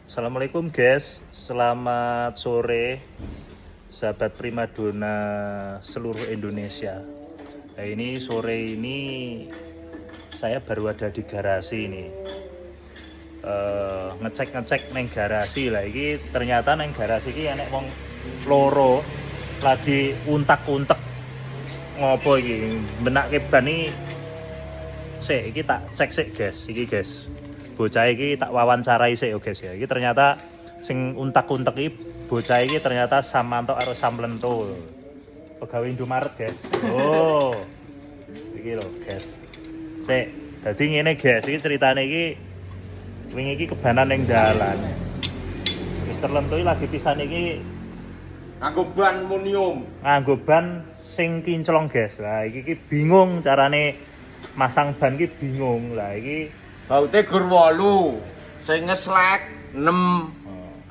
Assalamualaikum guys, selamat sore sahabat primadona seluruh Indonesia. Nah, ini sore ini saya baru ada di garasi ini, ngecek neng garasi lah. Ini ternyata neng garasi ini enek wong loro lagi untak-untek ngopo iki benake ban iki. Iki tak cek sik guys, iki guys. Bocah iki tak wawancarai sik yo guys ya. Iki ternyata sing untak-untek iki bocah iki ternyata Samanto karo Samlento. Pegawai Indomaret guys. Oh. Iki lho guys. Sik, dadi ngene guys, iki ceritane iki wingi iki kebanan ning dalan. Mister Lento iki lagi pisan iki nganggo ban munium. Nganggo ban sing kinclong guys. Lah iki bingung carane masang ban iki bingung. Lah iki Baute gur 8, sing ngeslek 6.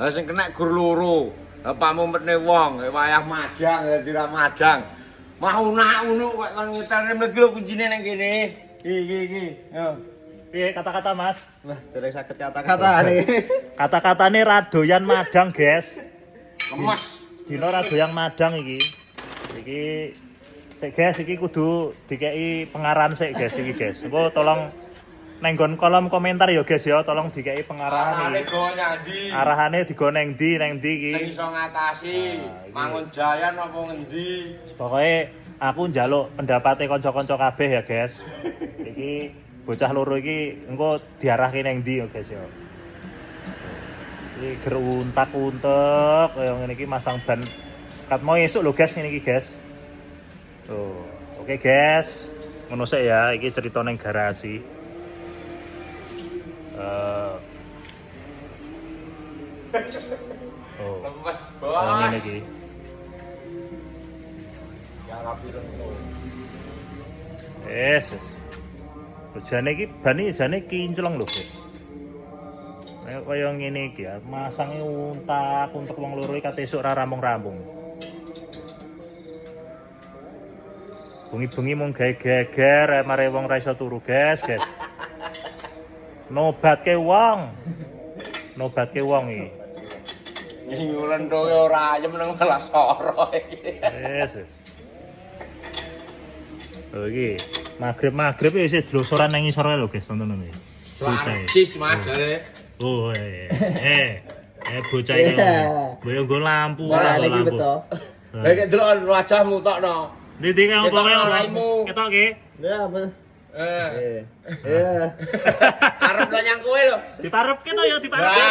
Lah sing kena gur 2. Lah pamumpetne wong wayah madang ya dira madang. Mau nak-unu kok kon ngeterne mlegi lho kuncine nang kene. Iki. Yo. piye kata-kata Mas? Wah, dereng saged kata-kata niki. Kata-katane radoyan madang guys. Kemas. Dino radoyan madang iki. Iki sik guys iki kudu dikeki pengarahan sik guys iki guys. Engko tolong nenggon kolom komentar ya guys ya, tolong dikei pengarahan Arahane iki. go nyandi. Arahane digo neng ndi iki. Sing iso ngatasi. Mangun Jayan apa ngendi? Pokoke aku njaluk pendapate kanca-kanca kabeh ya guys. Iki bocah loro iki engko diarahke neng ndi ya guys ya. Iki ger untak-untek kaya ngene iki masang ban kat mau esuk lho guys ngene iki guys. Tuh, oke guys. Ngono sik ya, iki cerita neng garasi. Lemes, Ngene Bos. iki. Ya rapi lho. Jane iki ban iki jane kinclong lho, Guys. Kaya ngene iki ya, masange untak-untek wong loro iki kate esuk ra rampung-rampung. Bengi-bengi mung gawe geger mare wong ra iso turu, guys. Nobatke wong iki. Nyulen to ora ayem nang malah soro iki. Oh iki magrib ya isih dlosoran nang isor lho guys, tonton iki. Cis Mas jare. Oh bocah iki. Boyo nggo lampu ora Nah, iki lampu. beto. Lah iki delok wajahmu tokno. Ndi kang opo Ketok kaya raimu. ketok iki. Ya, apa? Arep tanyang kowe lho. Diparepke to ya diparepke.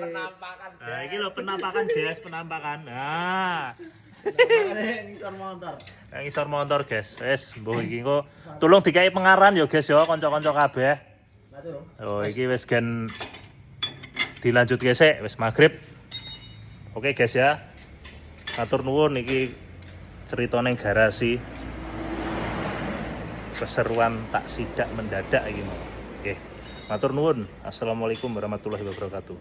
Penampakan. Nah, iki lho penampakan guys, penampakan. Nah. Ngisor motor. Yang isor motor guys. Wes, mbuh iki engko tulung dikai pengarahan ya guys ya kanca-kanca kabeh. Oh, iki wis gen dilanjutke sik, wis magrib. Oke guys ya. Matur nuwun iki cerita ning garasi. Keseruan tak sidak mendadak iki mau. Oke. Matur nuwun. Assalamualaikum warahmatullahi wabarakatuh.